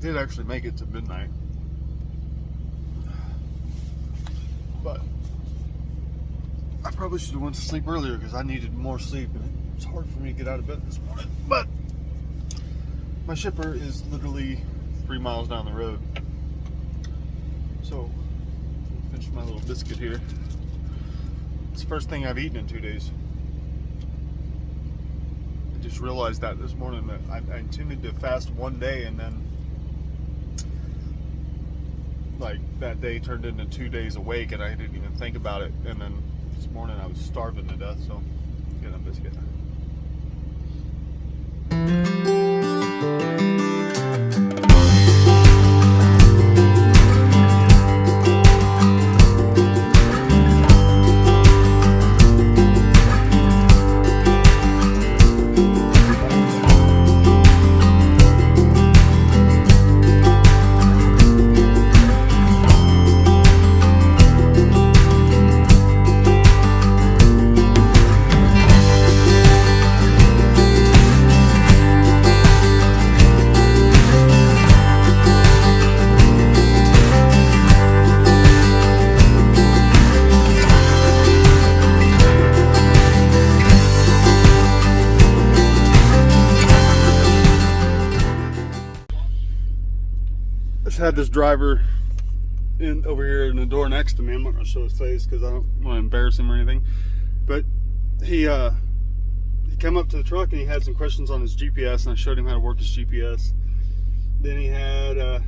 did actually make it to midnight, but I probably should have went to sleep earlier because I needed more sleep, and it's hard for me to get out of bed this morning. But my shipper is literally 3 miles down the road, so I'll finish my little biscuit here. It's the first thing I've eaten in 2 days. I just realized that this morning, that I intended to fast one day, and then like that day turned into 2 days awake, and I didn't even think about it. And then this morning I was starving to death, so get a biscuit. Had this driver in over here in the door next to me. I'm not going to show his face because I don't want to embarrass him or anything, but he came up to the truck and he had some questions on his GPS, and I showed him how to work his GPS. Then he had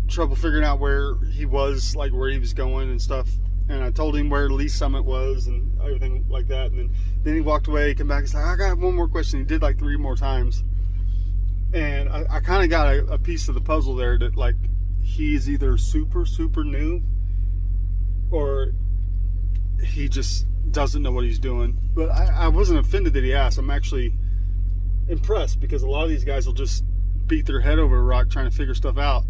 trouble figuring out where he was, like where he was going and stuff, and I told him where Lee Summit was and everything like that. And then he walked away, came back, he's like, I got one more question. He did like 3 more times. And I kind of got a piece of the puzzle there, that like he's either super new, or he just doesn't know what he's doing. But I wasn't offended that he asked. I'm actually impressed, because a lot of these guys will just beat their head over a rock trying to figure stuff out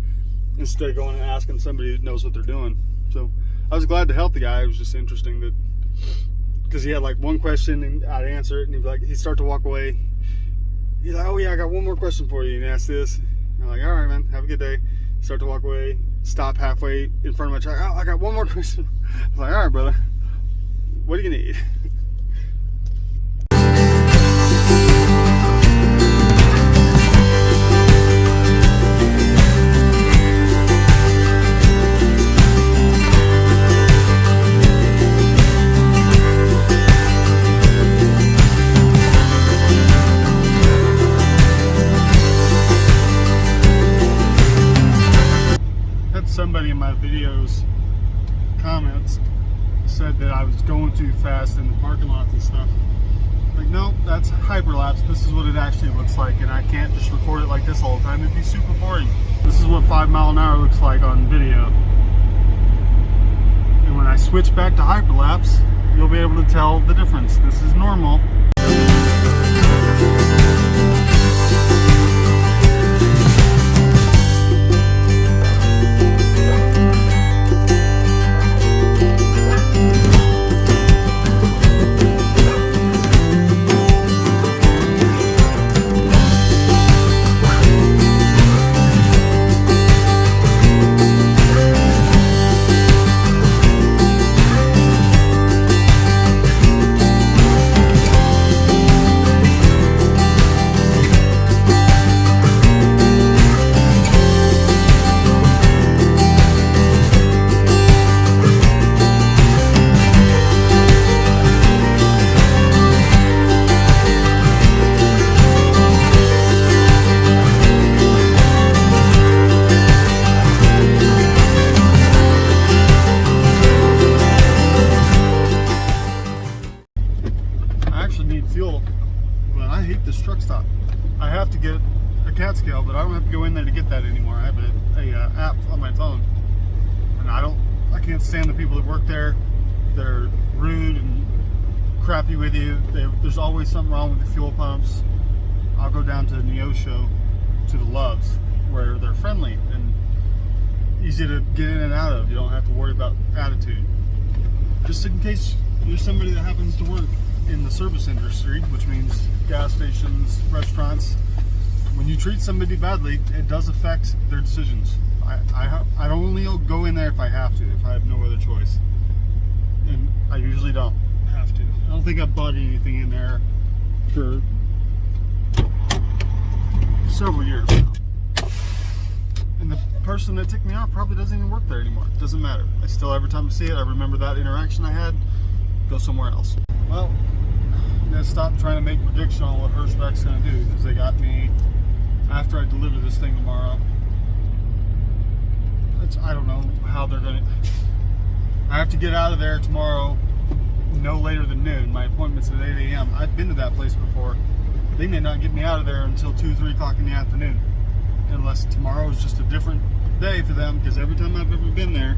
instead of going and asking somebody that knows what they're doing. So I was glad to help the guy. It was just interesting that, because he had like one question and I'd answer it, and he'd start to walk away. He's like, oh yeah, I got one more question for you, and he asked this. I'm like, all right, man, have a good day. Start to walk away, stop halfway in front of my truck. Oh, I got one more question. I was like, all right, brother, what do you need? Somebody in my videos comments said that I was going too fast in the parking lots and stuff. Like, no, that's hyperlapse. This is what it actually looks like, and I can't just record it like this all the time. It'd be super boring. This is what 5 mile an hour looks like on video. And when I switch back to hyperlapse, you'll be able to tell the difference. This is normal. But I don't have to go in there to get that anymore. I have a app on my phone, and I can't stand the people that work there. They're rude and crappy with you. There's always something wrong with the fuel pumps. I'll go down to Neosho, to the Loves, where they're friendly and easy to get in and out of. You don't have to worry about attitude. Just in case you're somebody that happens to work in the service industry, which means gas stations, restaurants, when you treat somebody badly, it does affect their decisions. I only go in there if I have to, if I have no other choice. And I usually don't have to. I don't think I've bought anything in there for several years now. And the person that ticked me off probably doesn't even work there anymore. It doesn't matter. I still, every time I see it, I remember that interaction I had, go somewhere else. Well, I'm gonna stop trying to make predictions on what Hirschbeck's gonna do, because they got me after I deliver this thing tomorrow. I don't know how they're gonna. I have to get out of there tomorrow no later than noon. My appointment's at 8 a.m. I've been to that place before. They may not get me out of there until 2, 3 o'clock in the afternoon, unless tomorrow is just a different day for them. Because every time I've ever been there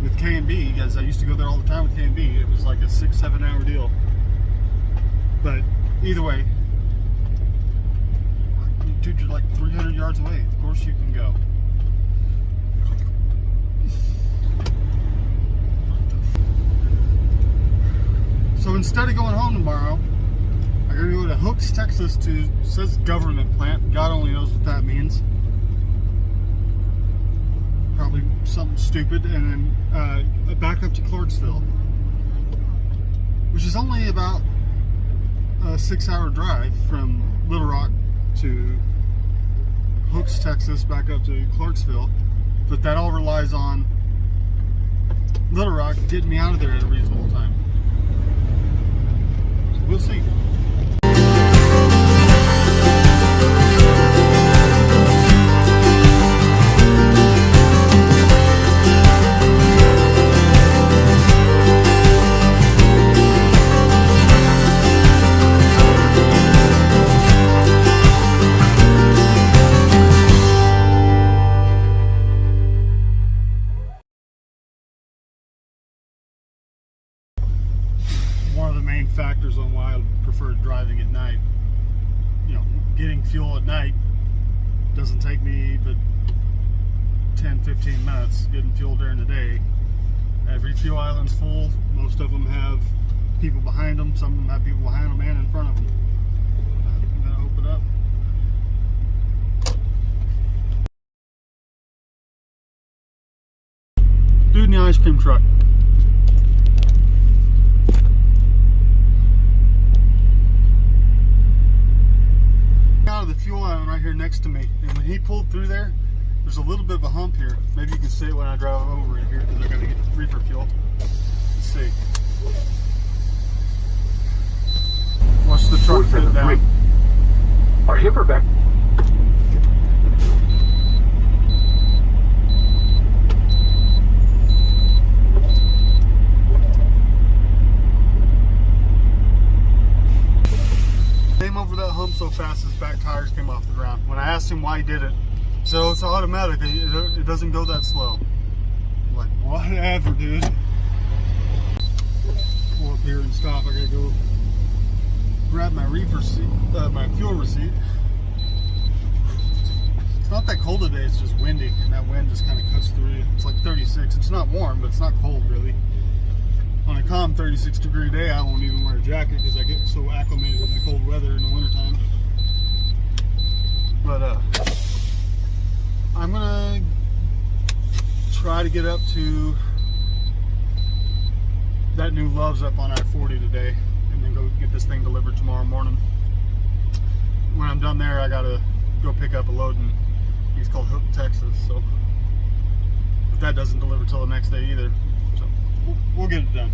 with K&B, because I used to go there all the time with K&B, it was like a 6-7 hour deal. But either way, dude, you're like 300 yards away. Of course you can go. So instead of going home tomorrow, I'm going to go to Hooks, Texas to, says government plant. God only knows what that means. Probably something stupid. And then back up to Clarksville, which is only about a 6-hour drive from Little Rock to Hooks, Texas, back up to Clarksville. But that all relies on Little Rock getting me out of there at a reasonable time. We'll see. One of the main factors on why I prefer driving at night. You know, getting fuel at night doesn't take me but 10-15 minutes. Getting fuel during the day, every fuel island's full. Most of them have people behind them. Some of them have people behind them and in front of them. I'm gonna open up. Dude in the ice cream truck. Out of the fuel island right here next to me, and when he pulled through there, there's a little bit of a hump here. Maybe you can see it when I drive over in here, because I gotta get reefer fuel. Let's see. Watch the truck sit down. Our hipper back. Came over that hump so fast his back tires came off the ground. When I asked him why he did it, so it's automatic. It doesn't go that slow. I'm like, whatever, dude. Pull up here and stop. I gotta go grab my reefer receipt, my fuel receipt. It's not that cold today. It's just windy, and that wind just kind of cuts through. It's like 36. It's not warm, but it's not cold really. On a calm 36-degree day, I won't even wear a jacket because I get so acclimated to the cold weather in the wintertime. But I'm gonna try to get up to that new Love's up on I-40 today, and then go get this thing delivered tomorrow morning. When I'm done there, I gotta go pick up a load in, it's called Hook, Texas. So, but that doesn't deliver till the next day either. So we'll get it done.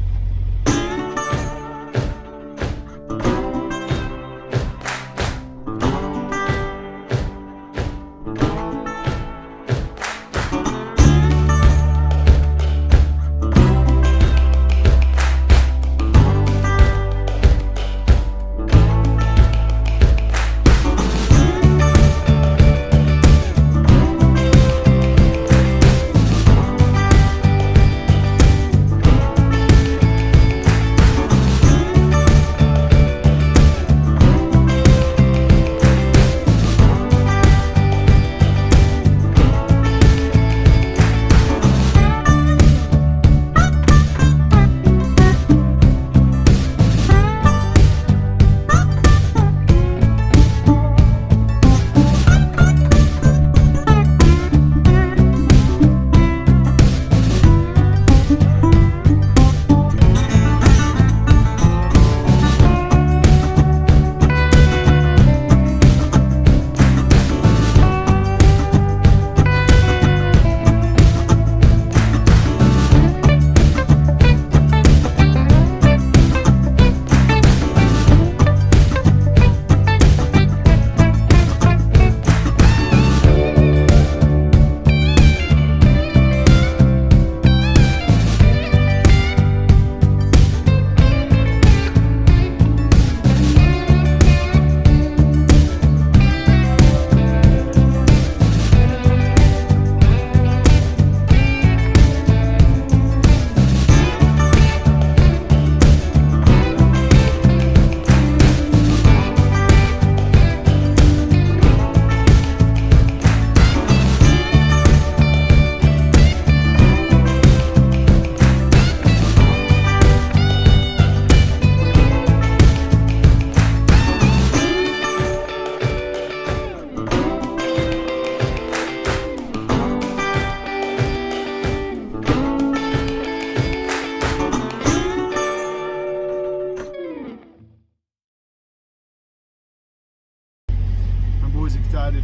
excited.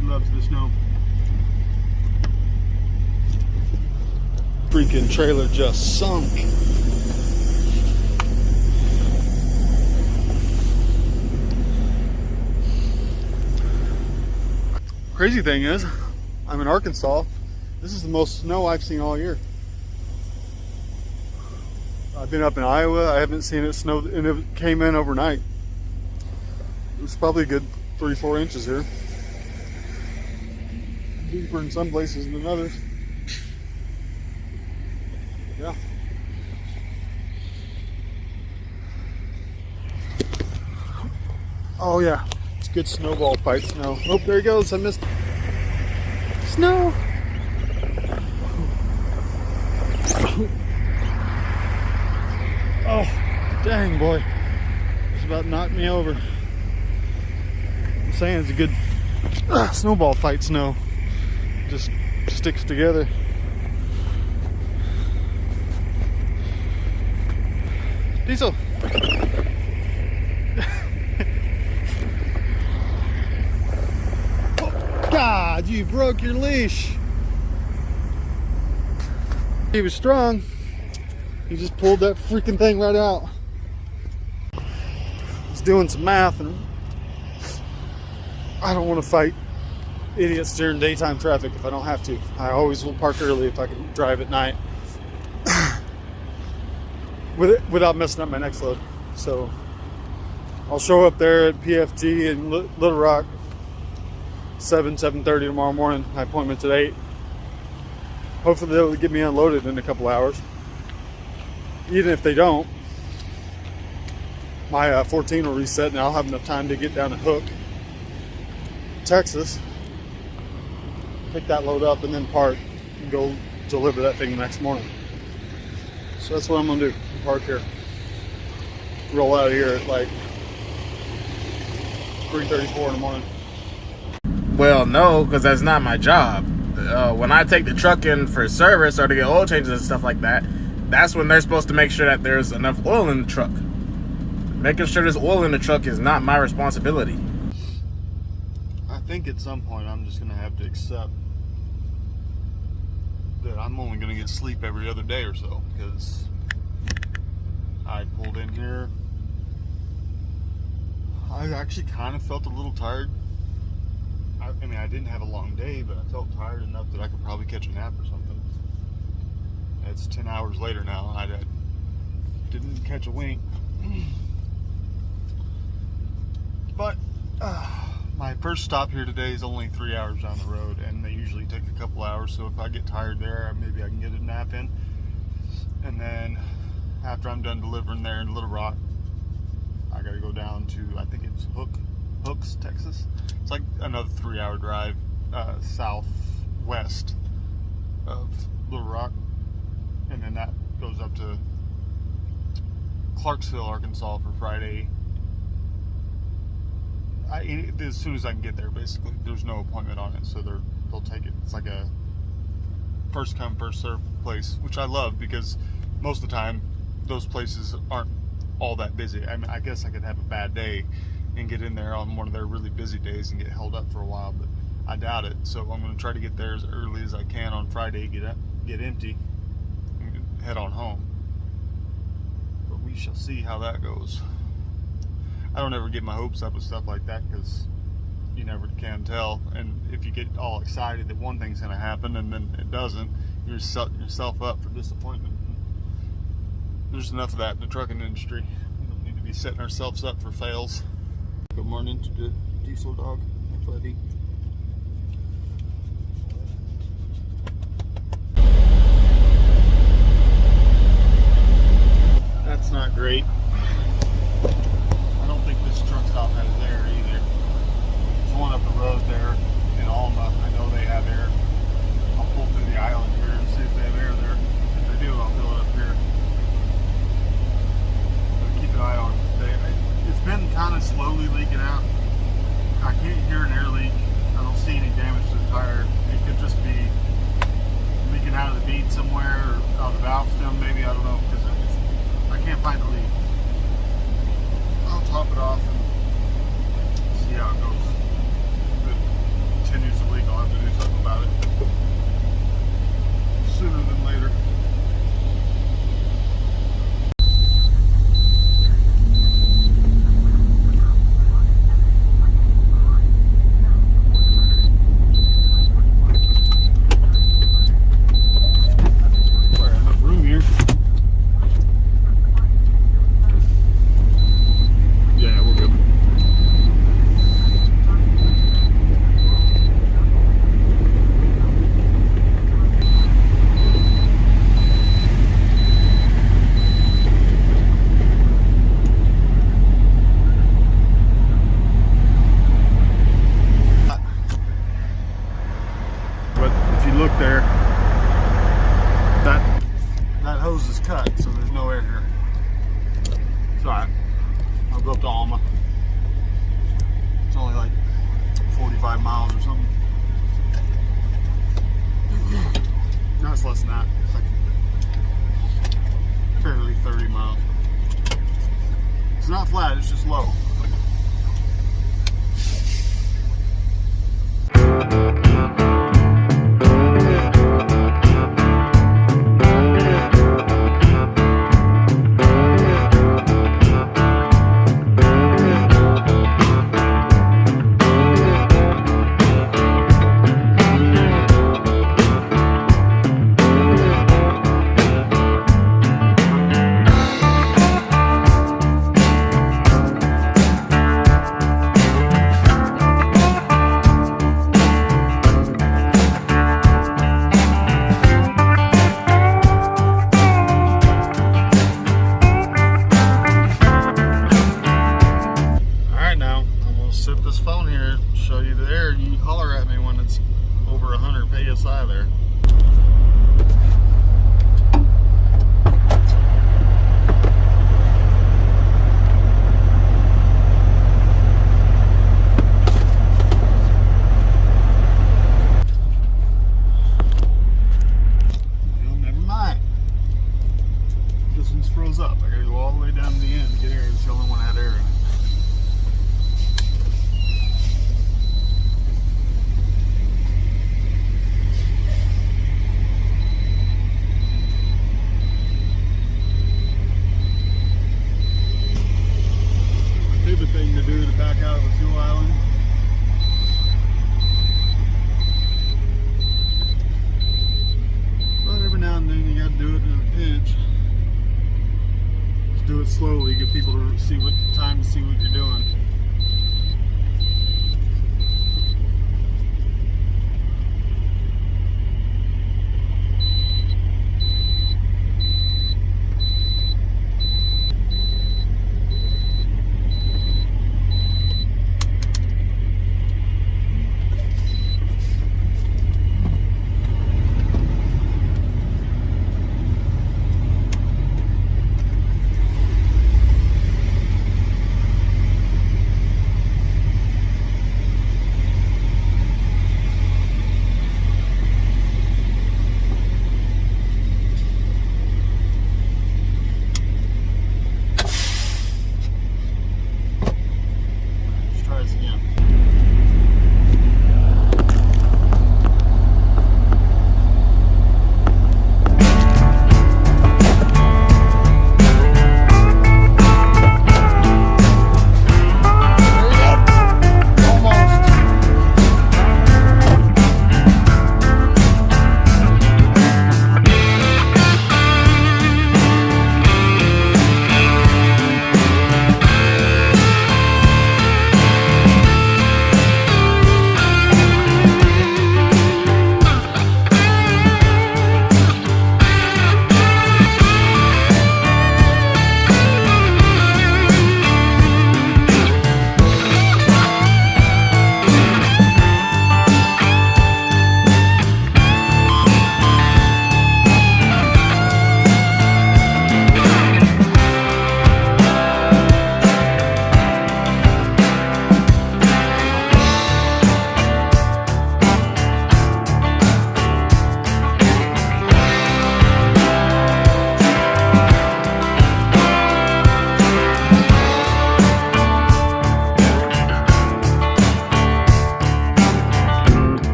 He loves the snow. Freaking trailer just sunk. Crazy thing is, I'm in Arkansas. This is the most snow I've seen all year. I've been up in Iowa. I haven't seen it snow, and it came in overnight. It was probably a good 3-4 inches here. Deeper in some places than others. Yeah. Oh yeah, it's good snowball fight snow. Oh, there he goes. I missed snow. Oh, dang boy. It's about knocked me over. I'm saying it's a good snowball fight snow. Just sticks together. Diesel. Oh, God, you broke your leash. He was strong. He just pulled that freaking thing right out. He's doing some math, and I don't want to fight idiots during daytime traffic if I don't have to. I always will park early if I can drive at night without messing up my next load. So I'll show up there at PFT in Little Rock 7:30 tomorrow morning. My appointment's at 8. Hopefully they'll get me unloaded in a couple hours. Even if they don't, my 14 will reset and I'll have enough time to get down to Hook, Texas, pick that load up, and then park and go deliver that thing the next morning. So that's what I'm gonna do. Park here, roll out of here at like 3:34 in the morning. Well, no, because that's not my job. When I take the truck in for service or to get oil changes and stuff like that, that's when they're supposed to make sure that there's enough oil in the truck. Making sure there's oil in the truck is not my responsibility. I think at some point I'm just gonna have to accept that I'm only gonna get sleep every other day or so, because I pulled in here. I actually kind of felt a little tired. I mean, I didn't have a long day, but I felt tired enough that I could probably catch a nap or something. It's 10 hours later now. I didn't catch a wink. But my first stop here today is only 3 hours down the road, and they usually take a couple hours. So if I get tired there, maybe I can get a nap in. And then after I'm done delivering there in Little Rock, I got to go down to, I think it's Hooks, Texas. It's like another 3-hour drive southwest of Little Rock, and then that goes up to Clarksville, Arkansas for Friday. As soon as I can get there, basically. There's no appointment on it, so they'll take it. It's like a first come, first served place, which I love, because most of the time those places aren't all that busy. I mean, I guess I could have a bad day and get in there on one of their really busy days and get held up for a while, but I doubt it. So I'm going to try to get there as early as I can on Friday, get empty, and head on home. But we shall see how that goes. I don't ever get my hopes up with stuff like that, because you never can tell. And if you get all excited that one thing's going to happen and then it doesn't, you're setting yourself up for disappointment. There's enough of that in the trucking industry. We don't need to be setting ourselves up for fails. Good morning to the diesel dog. Hey, buddy. That's not great. I don't think this truck stop has air either. There's one up the road there in Alma. I know they have air. I'll pull through the island here and see if they have air there. If they do, I'll fill it up here. But keep an eye on it today. It's been kind of slowly leaking out. I can't hear an air leak. I don't see any damage to the tire. It could just be leaking out of the bead somewhere, or out of the valve stem maybe. I don't know, because I can't find the leak. 25 miles or something. No, it's less than that. It's like barely 30 miles. It's not flat, it's just low. Sit this phone here, show you the air, and you holler at me when it's over 100 psi there. Well, never mind. This one's froze up. I gotta go all the way down to the end to get air. It's the only one that had air in it. Stupid thing to do to back out of a fuel island. But every now and then you gotta do it in a pinch. Just do it slowly, give people to see what time to see what you're doing.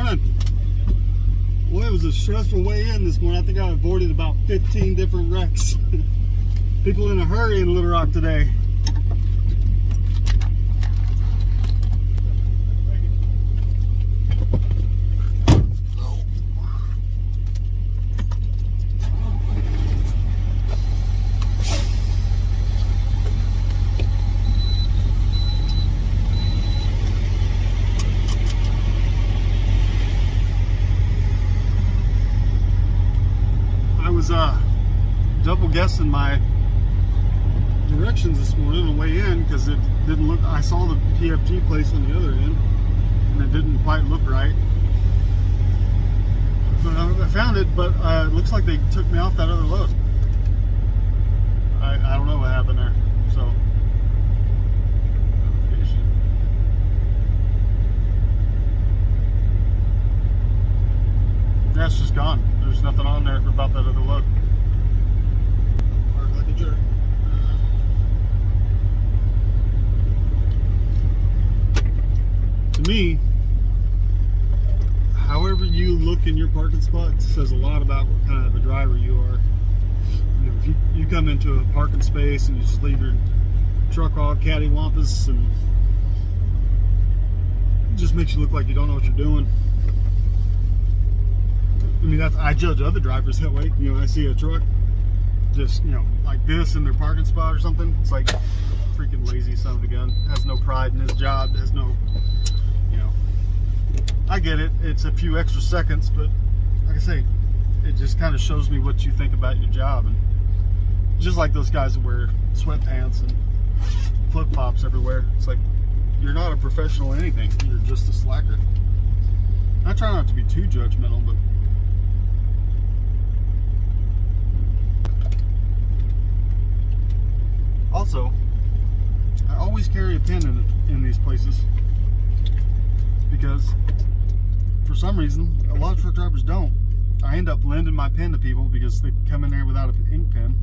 morning. Boy, it was a stressful way in this morning. I think I avoided about 15 different wrecks. People in a hurry in Little Rock today. I was double guessing my directions this morning on the way in because it didn't look. I saw the PFG place on the other end and it didn't quite look right. But I found it, but it looks like they took me off that other load. I don't know what happened there. So that's just gone. There's nothing on there about that other load. Park like a jerk. To me, however you look in your parking spot says a lot about what kind of a driver you are. You know, if you come into a parking space and you just leave your truck all cattywampus, and it just makes you look like you don't know what you're doing. I mean, I judge other drivers that way. You know, I see a truck just, you know, like this in their parking spot or something. It's like freaking lazy son of a gun. Has no pride in his job. Has no, you know. I get it. It's a few extra seconds, but like I say, it just kind of shows me what you think about your job. And just like those guys that wear sweatpants and flip-flops everywhere. It's like, you're not a professional in anything. You're just a slacker. I try not to be too judgmental, but also, I always carry a pen in these places because for some reason, a lot of truck drivers don't. I end up lending my pen to people because they come in there without an ink pen.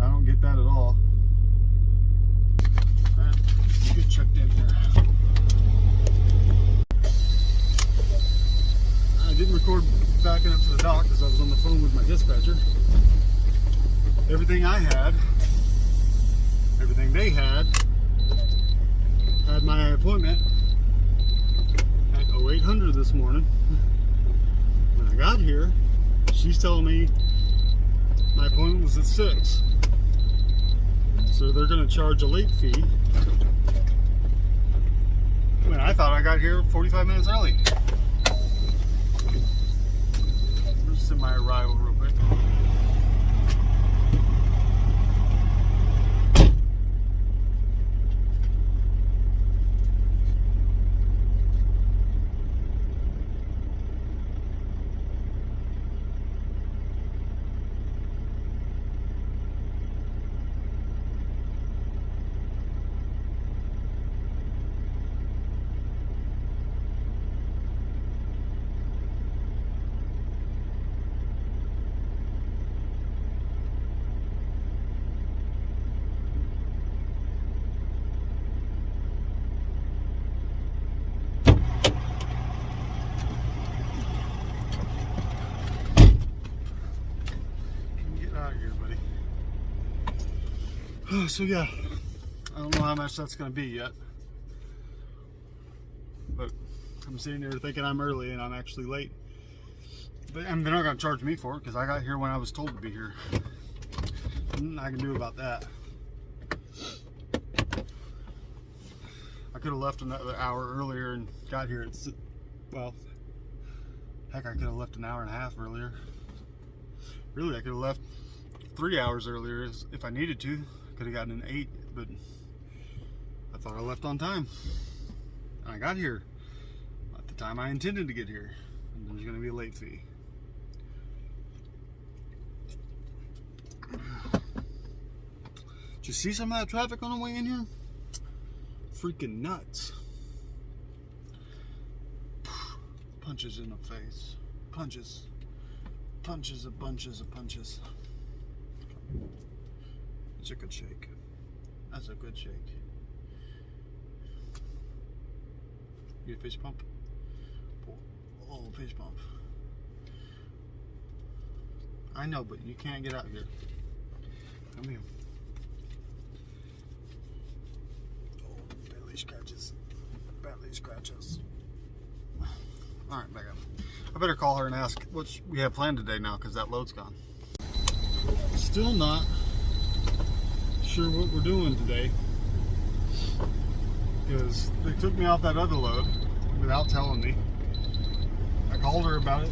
I don't get that at all. Alright, let's get checked in here. I didn't record backing up to the dock because I was on the phone with my dispatcher. Everything I had, everything they had my appointment at 0800 this morning. When I got here, she's telling me my appointment was at 6. So they're going to charge a late fee. When I thought I got here 45 minutes early. Let's send my arrival real quick. So yeah, I don't know how much that's going to be yet, but I'm sitting here thinking I'm early and I'm actually late. But they're not going to charge me for it because I got here when I was told to be here. Nothing I can do about that. I could have left another hour earlier and got here at, well, heck, I could have left an hour and a half earlier. Really, I could have left 3 hours earlier if I needed to. Could have gotten an 8, but I thought I left on time. And I got here at the time I intended to get here. And there's going to be a late fee. Did you see some of that traffic on the way in here? Freaking nuts. Punches in the face. Punches. Punches of bunches of punches. It's a good shake. That's a good shake. You a fist pump? Oh, pitch bump. I know, but you can't get out here. Come here. Oh, belly scratches. Belly scratches. All right, back up. I better call her and ask what we have planned today now, because that load's gone. Still not sure what we're doing today, because they took me off that other load without telling me. I called her about it.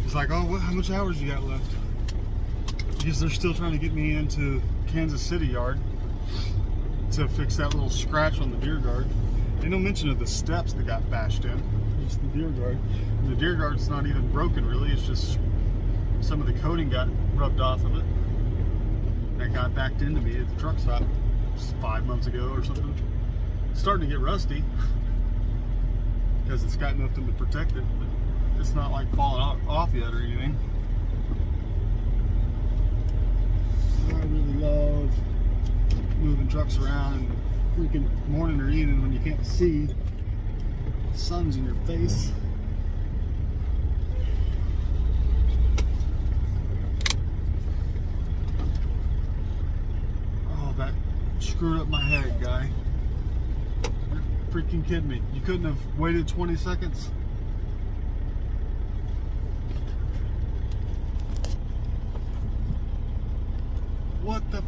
It's like, oh, how much hours you got left? Because they're still trying to get me into Kansas City yard to fix that little scratch on the deer guard. Ain't no mention of the steps that got bashed in. Just the deer guard. And the deer guard's not even broken really. It's just some of the coating got rubbed off of it. That got backed into me at the truck stop 5 months ago or something. It's starting to get rusty because it's got nothing to protect it. But it's not like falling off yet or anything. I really love moving trucks around and freaking morning or evening when you can't see. The sun's in your face. Oh, that screwed up my head, guy. You're freaking kidding me. You couldn't have waited 20 seconds? What the?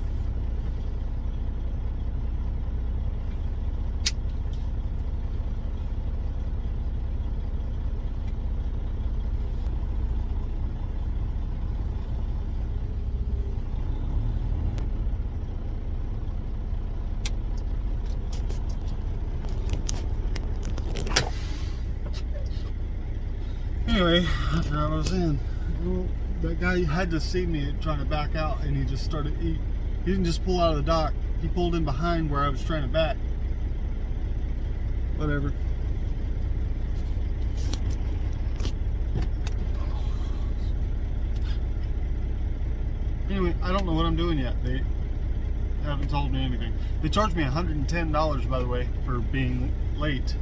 Anyway, I forgot what I was saying. Well, that guy had to see me trying to back out, and he just started. He didn't just pull out of the dock. He pulled in behind where I was trying to back. Whatever. Anyway, I don't know what I'm doing yet. They haven't told me anything. They charged me $110, by the way, for being late.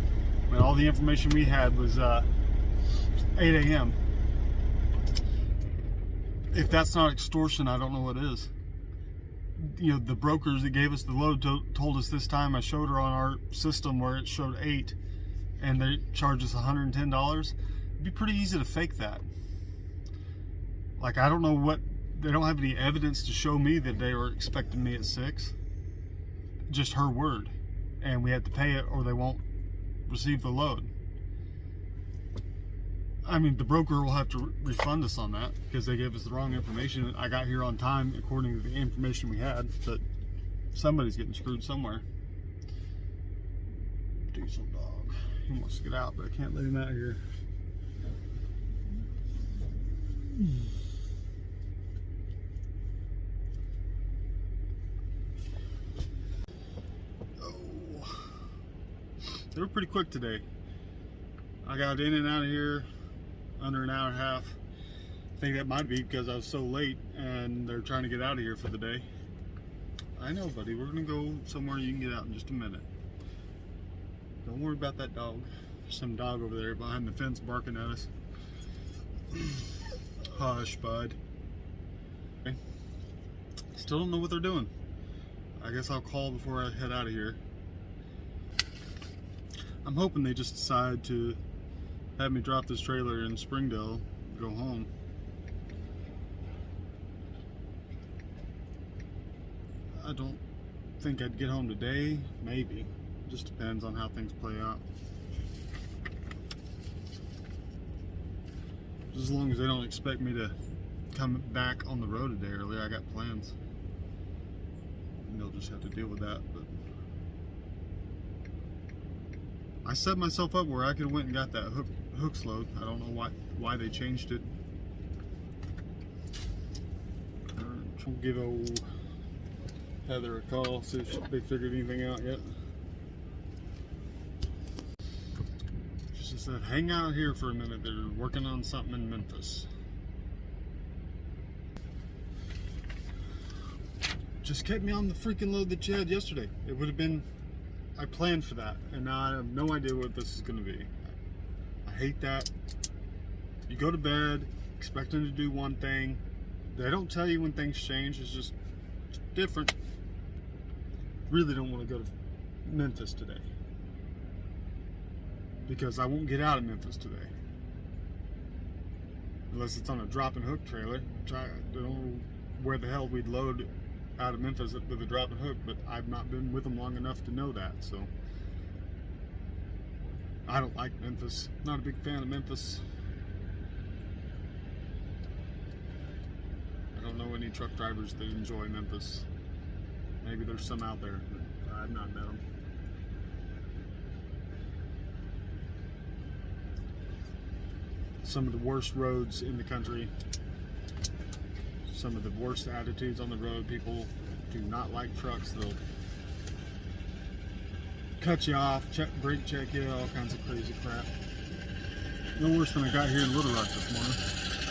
When all the information we had was 8 a.m. If that's not extortion, I don't know what is. You know, the brokers that gave us the load told us this time. I showed her on our system where it showed 8, and they charged us $110. It'd be pretty easy to fake that. Like, I don't know what, they don't have any evidence to show me that they were expecting me at 6. Just her word. And we had to pay it or they won't receive the load. I mean, the broker will have to refund us on that because they gave us the wrong information. I got here on time according to the information we had, but somebody's getting screwed somewhere. Diesel dog. He wants to get out, but I can't let him out here. Oh. They were pretty quick today. I got in and out of here under an hour and a half. I think that might be because I was so late and they're trying to get out of here for the day. I know, buddy. We're going to go somewhere you can get out in just a minute. Don't worry about that dog. There's some dog over there behind the fence barking at us. Hush, bud. Okay. Still don't know what they're doing. I guess I'll call before I head out of here. I'm hoping they just decide to have me drop this trailer in Springdale and go home. I don't think I'd get home today. Maybe. Just depends on how things play out. Just as long as they don't expect me to come back on the road a day earlier, I got plans. And they'll just have to deal with that. But I set myself up where I could have went and got that hooks load. I don't know why they changed it. We'll give old Heather a call, see if they figured anything out yet. She just said, hang out here for a minute. They're working on something in Memphis. Just kept me on the freaking load that you had yesterday. It would have been, I planned for that, and now I have no idea what this is going to be. hate that. You go to bed expecting to do one thing. They don't tell you when things change. It's just different. Really don't want to go to Memphis today, because I won't get out of Memphis today unless it's on a drop and hook trailer, which I don't know where the hell we'd load out of Memphis with a drop and hook, but I've not been with them long enough to know that. So I don't like Memphis. Not a big fan of Memphis. I don't know any truck drivers that enjoy Memphis. Maybe there's some out there, but I've not met them. Some of the worst roads in the country. Some of the worst attitudes on the road. People do not like trucks. They'll cut you off, brake check you, all kinds of crazy crap. No worse than I got here in Little Rock this morning.